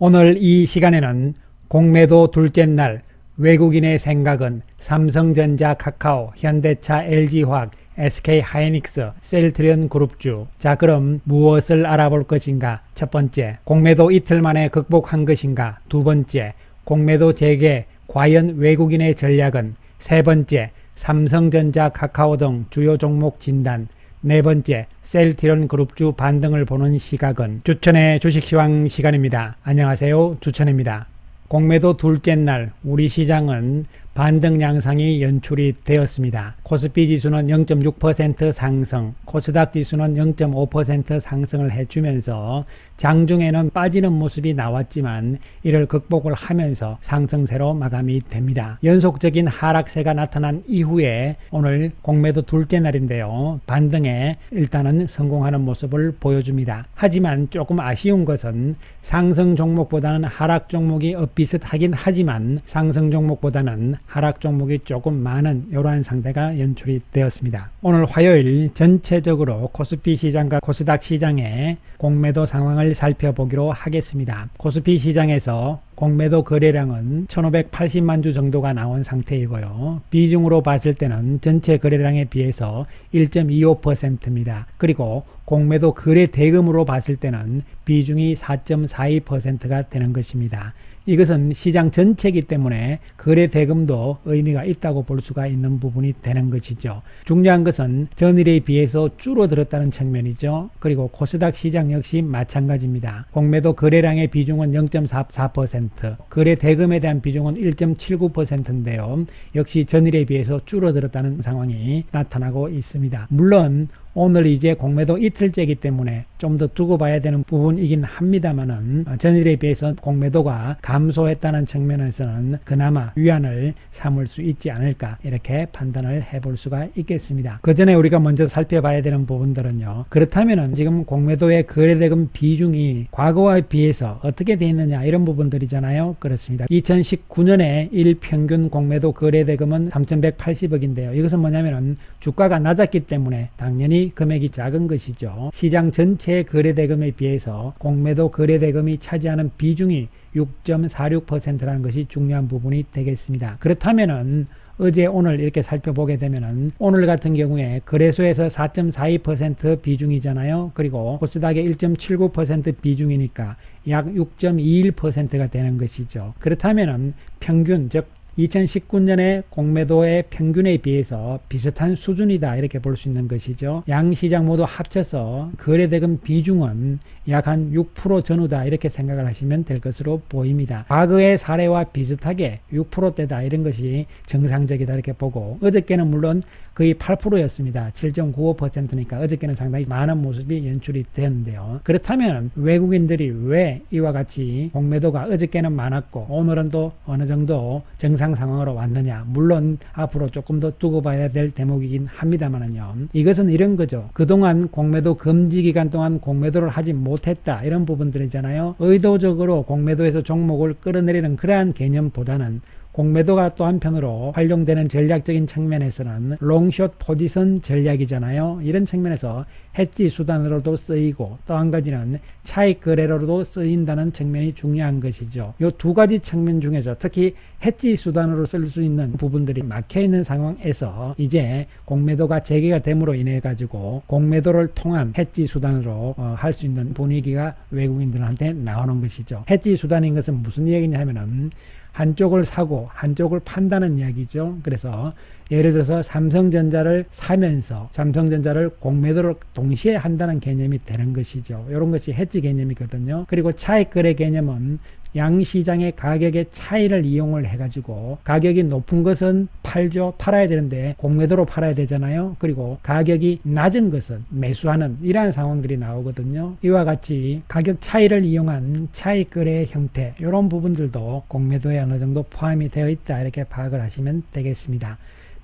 오늘 이 시간에는 공매도 둘째 날 외국인의 생각은 삼성전자, 카카오, 현대차, LG화학, SK하이닉스, 셀트리온 그룹주. 자, 그럼 무엇을 알아볼 것인가? 첫 번째, 공매도 이틀 만에 극복한 것인가? 두 번째, 공매도 재개 과연 외국인의 전략은? 세 번째, 삼성전자, 카카오 등 주요 종목 진단. 네 번째, 셀트리온 그룹주 반등을 보는 시각은? 주천의 주식시황 시간입니다. 안녕하세요, 주천입니다. 공매도 둘째 날 우리 시장은 반등 양상이 연출이 되었습니다. 코스피 지수는 0.6% 상승, 코스닥 지수는 0.5% 상승을 해주면서 장중에는 빠지는 모습이 나왔지만 이를 극복을 하면서 상승세로 마감이 됩니다. 연속적인 하락세가 나타난 이후에 오늘 공매도 둘째 날인데요. 반등에 일단은 성공하는 모습을 보여줍니다. 하지만 조금 아쉬운 것은 상승 종목보다는 하락 종목이 비슷하긴 하지만 상승 종목보다는 하락 종목이 조금 많은 이러한 상태가 연출이 되었습니다. 오늘 화요일 전체적으로 코스피 시장과 코스닥 시장의 공매도 상황을 살펴보기로 하겠습니다. 코스피 시장에서 공매도 거래량은 1580만 주 정도가 나온 상태이고요. 비중으로 봤을 때는 전체 거래량에 비해서 1.25%입니다. 그리고 공매도 거래 대금으로 봤을 때는 비중이 4.42%가 되는 것입니다. 이것은 시장 전체이기 때문에 거래 대금도 의미가 있다고 볼 수가 있는 부분이 되는 것이죠. 중요한 것은 전일에 비해서 줄어들었다는 측면이죠. 그리고 코스닥 시장 역시 마찬가지입니다. 공매도 거래량의 비중은 0.44%, 거래 대금에 대한 비중은 1.79%인데요. 역시 전일에 비해서 줄어들었다는 상황이 나타나고 있습니다. 물론 오늘 이제 공매도 이틀째이기 때문에 좀 더 두고 봐야 되는 부분이긴 합니다만은 전일에 비해서 공매도가 감소했다는 측면에서는 그나마 위안을 삼을 수 있지 않을까 이렇게 판단을 해볼 수가 있겠습니다. 그 전에 우리가 먼저 살펴봐야 되는 부분들은요. 그렇다면은 지금 공매도의 거래대금 비중이 과거와 비해서 어떻게 되어 있느냐 이런 부분들이잖아요. 그렇습니다. 2019년에 일평균 공매도 거래대금은 3180억인데요. 이것은 뭐냐면은 주가가 낮았기 때문에 당연히 금액이 작은 것이죠. 시장 전체 거래대금에 비해서 공매도 거래대금이 차지하는 비중이 6.46%라는 것이 중요한 부분이 되겠습니다. 그렇다면은 어제 오늘 이렇게 살펴보게 되면은 오늘 같은 경우에 거래소에서 4.42% 비중이잖아요. 그리고 코스닥의 1.79% 비중이니까 약 6.21%가 되는 것이죠. 그렇다면은 평균 즉 2019년의 공매도의 평균에 비해서 비슷한 수준이다 이렇게 볼 수 있는 것이죠. 양 시장 모두 합쳐서 거래대금 비중은 약 한 6% 전후다 이렇게 생각을 하시면 될 것으로 보입니다. 과거의 사례와 비슷하게 6%대다 이런 것이 정상적이다 이렇게 보고 어저께는 물론 거의 8%였습니다. 7.95%니까 어저께는 상당히 많은 모습이 연출이 되었는데요. 그렇다면 외국인들이 왜 이와 같이 공매도가 어저께는 많았고 오늘은 또 어느 정도 정상 상황으로 왔느냐. 물론 앞으로 조금 더 두고 봐야 될 대목이긴 합니다만은요. 이것은 이런 거죠. 그동안 공매도 금지 기간 동안 공매도를 하지 못했다 이런 부분들이잖아요. 의도적으로 공매도에서 종목을 끌어내리는 그러한 개념보다는 공매도가 또 한편으로 활용되는 전략적인 측면에서는 롱숏 포지션 전략이잖아요. 이런 측면에서 해지 수단으로도 쓰이고 또 한 가지는 차익 거래로도 쓰인다는 측면이 중요한 것이죠. 이 두 가지 측면 중에서 특히 해지 수단으로 쓸 수 있는 부분들이 막혀 있는 상황에서 이제 공매도가 재개가 됨으로 인해 가지고 공매도를 통한 해지 수단으로 할 수 있는 분위기가 외국인들한테 나오는 것이죠. 해지 수단인 것은 무슨 얘기냐 하면은 한쪽을 사고 한쪽을 판다는 이야기죠. 그래서 예를 들어서 삼성전자를 사면서 삼성전자를 공매도를 동시에 한다는 개념이 되는 것이죠. 이런 것이 해지 개념이거든요. 그리고 차익거래 개념은 양시장의 가격의 차이를 이용을 해가지고 가격이 높은 것은 팔아야 되는데 공매도로 팔아야 되잖아요. 그리고 가격이 낮은 것은 매수하는 이러한 상황들이 나오거든요. 이와 같이 가격 차이를 이용한 차익거래의 형태 이런 부분들도 공매도에 어느 정도 포함이 되어 있다 이렇게 파악을 하시면 되겠습니다.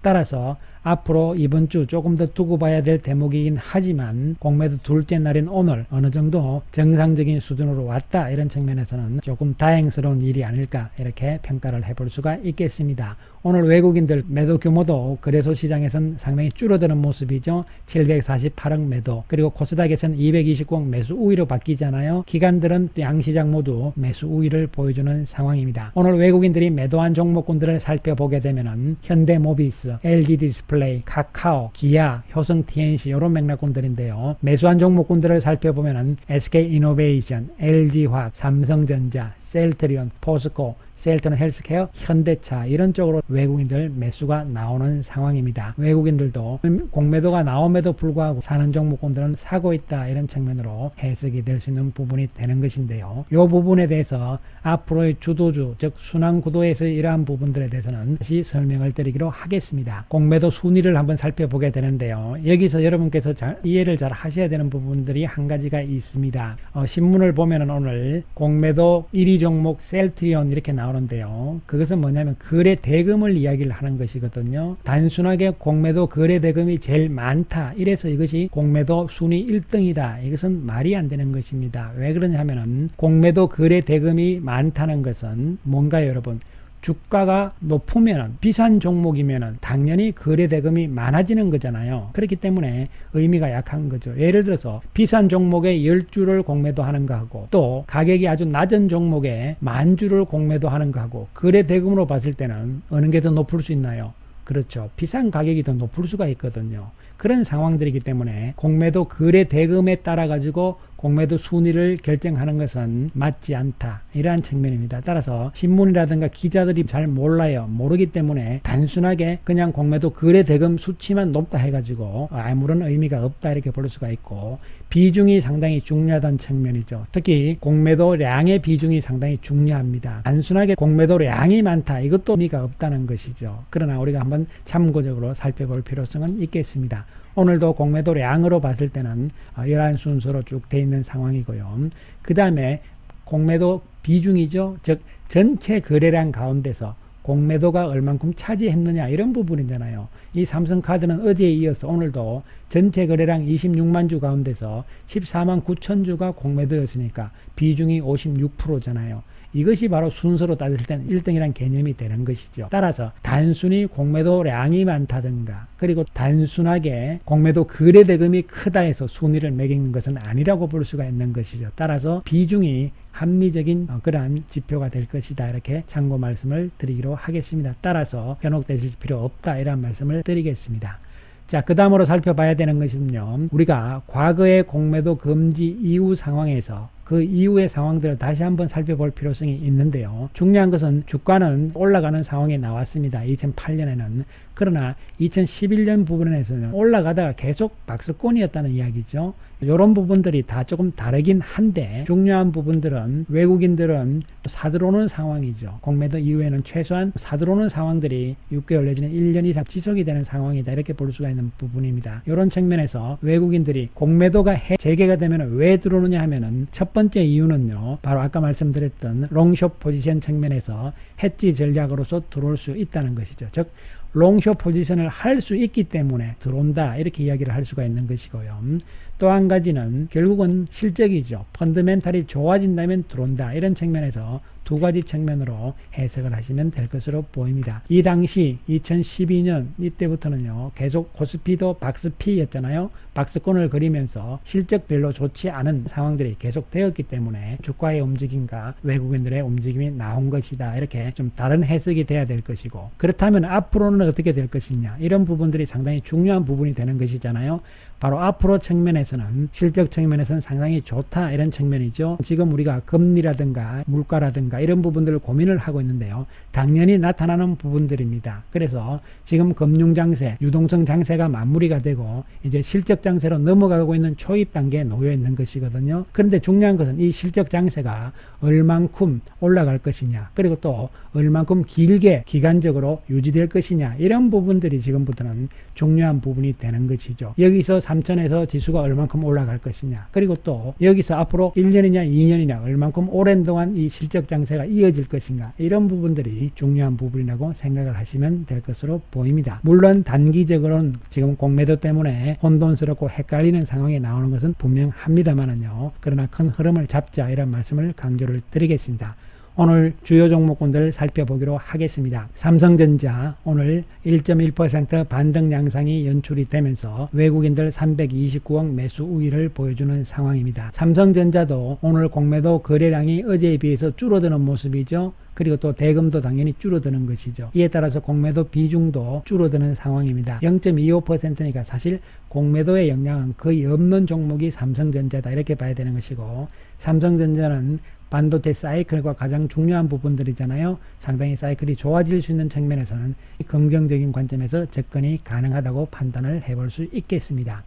따라서 앞으로 이번 주 조금 더 두고 봐야 될 대목이긴 하지만 공매도 둘째 날인 오늘 어느 정도 정상적인 수준으로 왔다, 이런 측면에서는 조금 다행스러운 일이 아닐까 이렇게 평가를 해볼 수가 있겠습니다. 오늘 외국인들 매도 규모도 거래소 시장에서는 상당히 줄어드는 모습이죠. 748억 매도, 그리고 코스닥에서는 229억 매수 우위로 바뀌잖아요. 기관들은 양시장 모두 매수 우위를 보여주는 상황입니다. 오늘 외국인들이 매도한 종목군들을 살펴보게 되면은 현대모비스, LG디스플레이, 카카오, 기아, 효성TNC 이런 맥락군들인데요. 매수한 종목군들을 살펴보면은 SK이노베이션, LG화학, 삼성전자, 셀트리온, 포스코, 셀트는 헬스케어, 현대차 이런 쪽으로 외국인들 매수가 나오는 상황입니다. 외국인들도 공매도가 나옴에도 불구하고 사는 종목군들은 사고 있다, 이런 측면으로 해석이 될 수 있는 부분이 되는 것인데요. 이 부분에 대해서 앞으로의 주도주, 즉 순환구도에서 이러한 부분들에 대해서는 다시 설명을 드리기로 하겠습니다. 공매도 순위를 한번 살펴보게 되는데요. 여기서 여러분께서 이해를 잘 하셔야 되는 부분들이 한 가지가 있습니다. 신문을 보면은 오늘 공매도 1위 종목 셀트리온 이렇게 나오는데요. 그것은 뭐냐면 거래 대금을 이야기를 하는 것이거든요. 단순하게 공매도 거래 대금이 제일 많다, 이래서 이것이 공매도 순위 1등이다, 이것은 말이 안 되는 것입니다. 왜 그러냐 하면은 공매도 거래 대금이 많다는 것은 뭔가요, 여러분? 주가가 높으면, 비싼 종목이면 당연히 거래 대금이 많아지는 거잖아요. 그렇기 때문에 의미가 약한 거죠. 예를 들어서 비싼 종목에 10주를 공매도 하는 거하고 또 가격이 아주 낮은 종목에 10,000주를 공매도 하는 거하고 거래 대금으로 봤을 때는 어느 게 더 높을 수 있나요? 그렇죠. 비싼 가격이 더 높을 수가 있거든요. 그런 상황들이기 때문에 공매도 거래 대금에 따라 가지고 공매도 순위를 결정하는 것은 맞지 않다, 이러한 측면입니다. 따라서 신문이라든가 기자들이 잘 몰라요. 모르기 때문에 단순하게 그냥 공매도 거래 대금 수치만 높다 해가지고 아무런 의미가 없다, 이렇게 볼 수가 있고, 비중이 상당히 중요하다는 측면이죠. 특히 공매도량의 비중이 상당히 중요합니다. 단순하게 공매도량이 많다, 이것도 의미가 없다는 것이죠. 그러나 우리가 한번 참고적으로 살펴볼 필요성은 있겠습니다. 오늘도 공매도량으로 봤을 때는 11순서로 쭉 돼 있는 상황이고요. 그 다음에 공매도 비중이죠. 즉 전체 거래량 가운데서 공매도가 얼만큼 차지했느냐, 이런 부분이잖아요. 이 삼성카드는 어제에 이어서 오늘도 전체 거래량 26만 주 가운데서 14만 9천 주가 공매도였으니까 비중이 56%잖아요. 이것이 바로 순서로 따졌을 때는 1등이란 개념이 되는 것이죠. 따라서 단순히 공매도량이 많다든가 그리고 단순하게 공매도 거래 대금이 크다 해서 순위를 매기는 것은 아니라고 볼 수가 있는 것이죠. 따라서 비중이 합리적인 그러한 지표가 될 것이다, 이렇게 참고 말씀을 드리기로 하겠습니다. 따라서 현혹되실 필요 없다, 이런 말씀을 드리겠습니다. 자, 그 다음으로 살펴봐야 되는 것은요, 우리가 과거의 공매도 금지 이후 상황에서 그 이후의 상황들을 다시 한번 살펴볼 필요성이 있는데요. 중요한 것은 주가는 올라가는 상황이 나왔습니다. 2008년에는. 그러나 2011년 부분에서는 올라가다가 계속 박스권이었다는 이야기죠. 이런 부분들이 다 조금 다르긴 한데 중요한 부분들은 외국인들은 사들어오는 상황이죠. 공매도 이후에는 최소한 사들어오는 상황들이 6개월 내지는 1년 이상 지속이 되는 상황이다, 이렇게 볼 수가 있는 부분입니다. 이런 측면에서 외국인들이 공매도가 재개가 되면 왜 들어오느냐 하면은 첫 번째 이유는요, 바로 아까 말씀드렸던 롱숏 포지션 측면에서 해지 전략으로서 들어올 수 있다는 것이죠. 즉 롱숏 포지션을 할 수 있기 때문에 들어온다, 이렇게 이야기를 할 수가 있는 것이고요. 또 한 가지는 결국은 실적이죠. 펀더멘탈이 좋아진다면 들어온다, 이런 측면에서 두 가지 측면으로 해석을 하시면 될 것으로 보입니다. 이 당시 2012년 이때부터는요, 계속 코스피도 박스피였잖아요. 박스권을 그리면서 실적 별로 좋지 않은 상황들이 계속 되었기 때문에 주가의 움직임과 외국인들의 움직임이 나온 것이다, 이렇게 좀 다른 해석이 돼야 될 것이고, 그렇다면 앞으로는 어떻게 될 것이냐, 이런 부분들이 상당히 중요한 부분이 되는 것이잖아요. 바로 앞으로 측면에서는 실적 측면에서는 상당히 좋다, 이런 측면이죠. 지금 우리가 금리라든가 물가라든가 이런 부분들을 고민을 하고 있는데요, 당연히 나타나는 부분들입니다. 그래서 지금 금융장세, 유동성 장세가 마무리가 되고 이제 실적 장세로 넘어가고 있는 초입 단계에 놓여 있는 것이거든요. 그런데 중요한 것은 이 실적 장세가 얼만큼 올라갈 것이냐, 그리고 또 얼만큼 길게 기간적으로 유지될 것이냐, 이런 부분들이 지금부터는 중요한 부분이 되는 것이죠. 여기서 3천에서 지수가 얼만큼 올라갈 것이냐, 그리고 또 여기서 앞으로 1년이냐 2년이냐 얼만큼 오랜 동안 이 실적 장세가 이어질 것인가, 이런 부분들이 중요한 부분이라고 생각을 하시면 될 것으로 보입니다. 물론 단기적으로는 지금 공매도 때문에 혼돈스럽고 헷갈리는 상황이 나오는 것은 분명합니다만은요, 그러나 큰 흐름을 잡자, 이런 말씀을 강조를 드리겠습니다. 오늘 주요 종목군들 살펴보기로 하겠습니다. 삼성전자 오늘 1.1% 반등 양상이 연출이 되면서 외국인들 329억 매수 우위를 보여주는 상황입니다. 삼성전자도 오늘 공매도 거래량이 어제에 비해서 줄어드는 모습이죠. 그리고 또 대금도 당연히 줄어드는 것이죠. 이에 따라서 공매도 비중도 줄어드는 상황입니다. 0.25%니까 사실 공매도의 영향은 거의 없는 종목이 삼성전자다, 이렇게 봐야 되는 것이고, 삼성전자는 반도체 사이클과 가장 중요한 부분들이잖아요. 상당히 사이클이 좋아질 수 있는 측면에서는 긍정적인 관점에서 접근이 가능하다고 판단을 해볼 수 있겠습니다.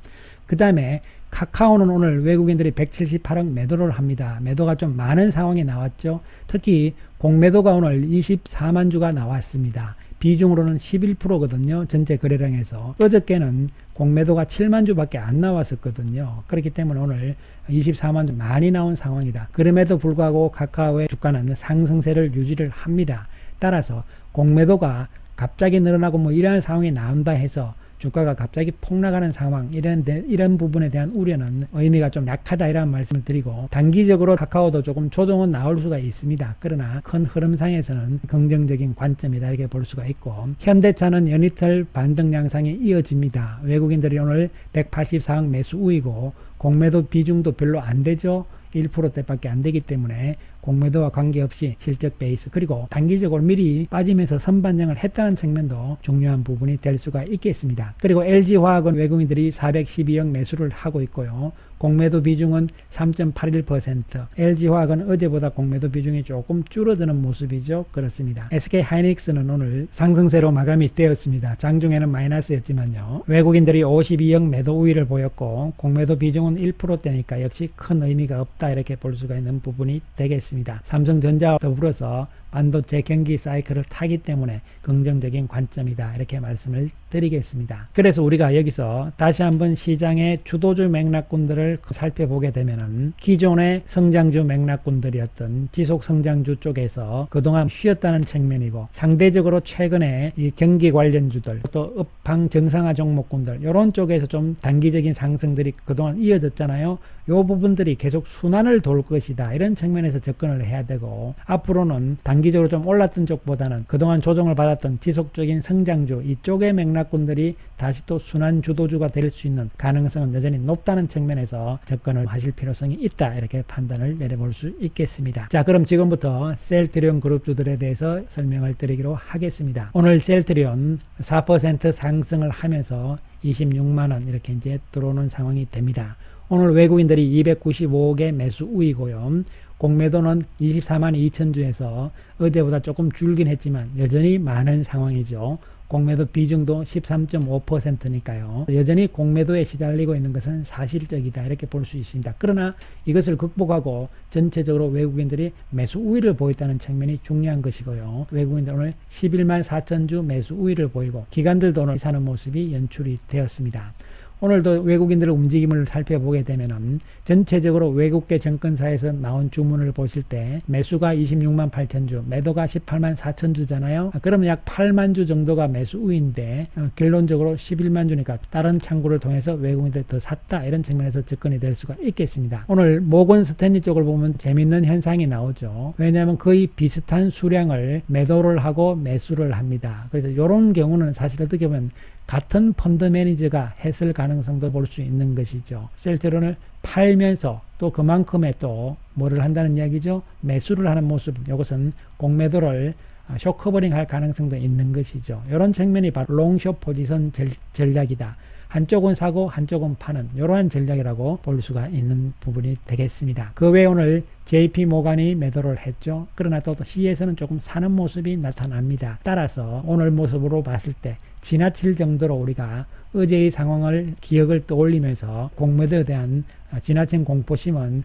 그 다음에 카카오는 오늘 외국인들이 178억 매도를 합니다. 매도가 좀 많은 상황이 나왔죠. 특히 공매도가 오늘 24만 주가 나왔습니다. 비중으로는 11%거든요. 전체 거래량에서. 어저께는 공매도가 7만 주밖에 안 나왔었거든요. 그렇기 때문에 오늘 24만 주 많이 나온 상황이다. 그럼에도 불구하고 카카오의 주가는 상승세를 유지를 합니다. 따라서 공매도가 갑자기 늘어나고 뭐 이러한 상황이 나온다 해서 주가가 갑자기 폭락하는 상황, 이런 부분에 대한 우려는 의미가 좀 약하다, 이런 말씀을 드리고, 단기적으로 카카오도 조금 조정은 나올 수가 있습니다. 그러나 큰 흐름상에서는 긍정적인 관점이다, 이렇게 볼 수가 있고, 현대차는 연이틀 반등 양상이 이어집니다. 외국인들이 오늘 184억 매수 우위고 공매도 비중도 별로 안 되죠. 1%대밖에 안 되기 때문에 공매도와 관계없이 실적 베이스, 그리고 단기적으로 미리 빠지면서 선반영을 했다는 측면도 중요한 부분이 될 수가 있겠습니다. 그리고 LG화학은 외국인들이 412억 매수를 하고 있고요. 공매도 비중은 3.81%. LG화학은 어제보다 공매도 비중이 조금 줄어드는 모습이죠. 그렇습니다. SK하이닉스는 오늘 상승세로 마감이 되었습니다. 장중에는 마이너스였지만요. 외국인들이 52억 매도 우위를 보였고 공매도 비중은 1%대니까 역시 큰 의미가 없다, 이렇게 볼 수가 있는 부분이 되겠습니다. 삼성전자와 더불어서 반도체 경기 사이클을 타기 때문에 긍정적인 관점이다, 이렇게 말씀을 드리겠습니다. 그래서 우리가 여기서 다시 한번 시장의 주도주 맥락군들을 살펴보게 되면은 기존의 성장주 맥락군들이었던 지속 성장주 쪽에서 그동안 쉬었다는 측면이고, 상대적으로 최근에 이 경기 관련주들, 또 업황 정상화 종목군들, 이런 쪽에서 좀 단기적인 상승들이 그동안 이어졌잖아요. 이 부분들이 계속 순환을 돌 것이다, 이런 측면에서 접근을 해야 되고, 앞으로는 단기적으로 좀 올랐던 쪽보다는 그동안 조정을 받았던 지속적인 성장주 이쪽의 맥락군들이 다시 또 순환 주도주가 될 수 있는 가능성은 여전히 높다는 측면에서 접근을 하실 필요성이 있다, 이렇게 판단을 내려볼 수 있겠습니다. 자, 그럼 지금부터 셀트리온 그룹주들에 대해서 설명을 드리기로 하겠습니다. 오늘 셀트리온 4% 상승을 하면서 26만원 이렇게 이제 들어오는 상황이 됩니다. 오늘 외국인들이 295억의 매수 우위고요. 공매도는 24만 2천 주에서 어제보다 조금 줄긴 했지만 여전히 많은 상황이죠. 공매도 비중도 13.5%니까요. 여전히 공매도에 시달리고 있는 것은 사실적이다, 이렇게 볼 수 있습니다. 그러나 이것을 극복하고 전체적으로 외국인들이 매수 우위를 보였다는 측면이 중요한 것이고요. 외국인들 오늘 11만 4천 주 매수 우위를 보이고 기관들도 오늘 사는 모습이 연출이 되었습니다. 오늘도 외국인들의 움직임을 살펴보게 되면은 전체적으로 외국계 증권사에서 나온 주문을 보실 때 매수가 26만 8천 주, 매도가 18만 4천 주잖아요. 그러면 약 8만 주 정도가 매수 우위인데 결론적으로 11만 주니까 다른 창구를 통해서 외국인들이 더 샀다, 이런 측면에서 접근이 될 수가 있겠습니다. 오늘 모건 스탠리 쪽을 보면 재밌는 현상이 나오죠. 왜냐하면 거의 비슷한 수량을 매도를 하고 매수를 합니다. 그래서 이런 경우는 사실 어떻게 보면 같은 펀드 매니저가 했을 가능성도 볼 수 있는 것이죠. 셀트리온을 팔면서 또 그만큼의 또 뭐를 한다는 이야기죠. 매수를 하는 모습, 이것은 공매도를 쇼커버링 할 가능성도 있는 것이죠. 이런 측면이 바로 롱숏 포지션 전략이다. 한쪽은 사고 한쪽은 파는 이러한 전략이라고 볼 수가 있는 부분이 되겠습니다. 그 외에 오늘 JP 모간이 매도를 했죠. 그러나 또 C에서는 조금 사는 모습이 나타납니다. 따라서 오늘 모습으로 봤을 때 지나칠 정도로 우리가 어제의 상황을 기억을 떠올리면서 공매도에 대한 지나친 공포심은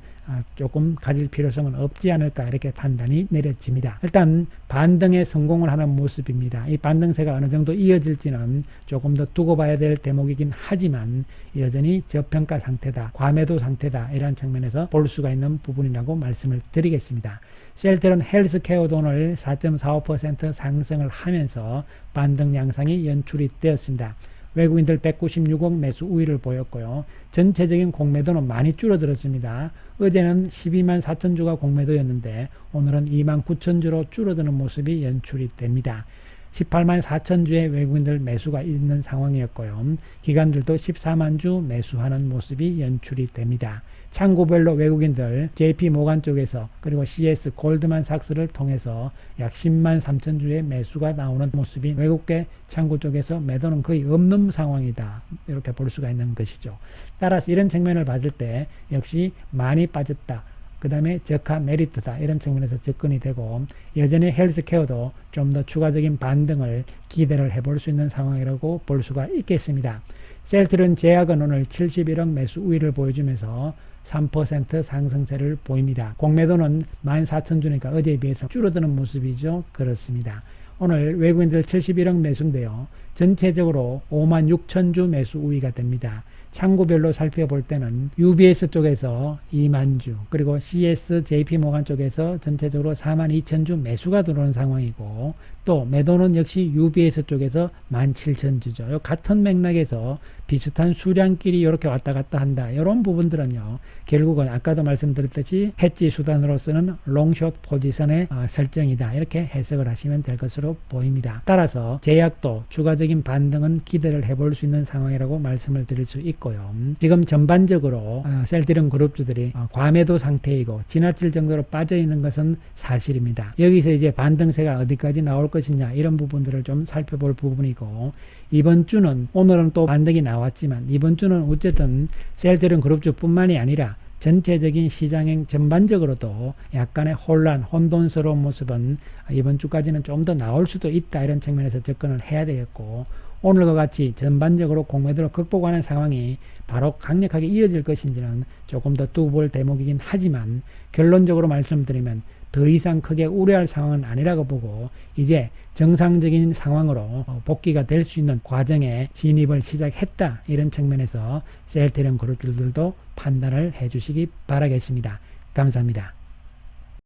조금 가질 필요성은 없지 않을까 이렇게 판단이 내려집니다. 일단 반등에 성공을 하는 모습입니다. 이 반등세가 어느 정도 이어질지는 조금 더 두고 봐야 될 대목이긴 하지만 여전히 저평가 상태다, 과매도 상태다 이런 측면에서 볼 수가 있는 부분이라고 말씀을 드리겠습니다. 셀트리온 헬스케어도 오늘 4.45% 상승을 하면서 반등 양상이 연출이 되었습니다. 외국인들 196억 매수 우위를 보였고요. 전체적인 공매도는 많이 줄어들었습니다. 어제는 12만 4천 주가 공매도였는데 오늘은 2만 9천 주로 줄어드는 모습이 연출이 됩니다. 18만 4천 주의 외국인들 매수가 있는 상황이었고요. 기관들도 14만 주 매수하는 모습이 연출이 됩니다. 창구별로 외국인들 JP 모간 쪽에서 그리고 CS 골드만삭스를 통해서 약 10만 3천 주의 매수가 나오는 모습이 외국계 창구 쪽에서 매도는 거의 없는 상황이다. 이렇게 볼 수가 있는 것이죠. 따라서 이런 측면을 봤을 때 역시 많이 빠졌다. 그 다음에 저가 메리트다 이런 측면에서 접근이 되고 여전히 헬스케어도 좀 더 추가적인 반등을 기대를 해볼 수 있는 상황이라고 볼 수가 있겠습니다. 셀트리온 제약은 오늘 71억 매수 우위를 보여주면서 3% 상승세를 보입니다. 공매도는 14,000주니까 어제에 비해서 줄어드는 모습이죠. 그렇습니다. 오늘 외국인들 71억 매수인데요. 전체적으로 56,000주 매수 우위가 됩니다. 창구별로 살펴볼 때는 UBS 쪽에서 2만 주, 그리고 CS, JP모간 쪽에서 전체적으로 42,000주 매수가 들어오는 상황이고 또 매도는 역시 UBS 쪽에서 17,000주죠. 같은 맥락에서 비슷한 수량끼리 이렇게 왔다 갔다 한다. 이런 부분들은요. 결국은 아까도 말씀드렸듯이 해지 수단으로서는 롱숏 포지션의 설정이다. 이렇게 해석을 하시면 될 것으로 보입니다. 따라서 제약도 추가적인 반등은 기대를 해볼 수 있는 상황이라고 말씀을 드릴 수 있고요. 지금 전반적으로 셀트리온 그룹주들이 과매도 상태이고 지나칠 정도로 빠져 있는 것은 사실입니다. 여기서 이제 반등세가 어디까지 나올 것이냐 이런 부분들을 좀 살펴볼 부분이고 이번 주는 오늘은 또 반등이 나왔지만 이번 주는 어쨌든 셀트리온 그룹주 뿐만이 아니라 전체적인 시장행 전반적으로도 약간의 혼돈스러운 모습은 이번 주까지는 좀 더 나올 수도 있다 이런 측면에서 접근을 해야 되겠고 오늘과 같이 전반적으로 공매도를 극복하는 상황이 바로 강력하게 이어질 것인지는 조금 더 두고 볼 대목이긴 하지만 결론적으로 말씀드리면 더 이상 크게 우려할 상황은 아니라고 보고 이제 정상적인 상황으로 복귀가 될 수 있는 과정에 진입을 시작했다. 이런 측면에서 셀트리온 그룹들도 판단을 해 주시기 바라겠습니다. 감사합니다.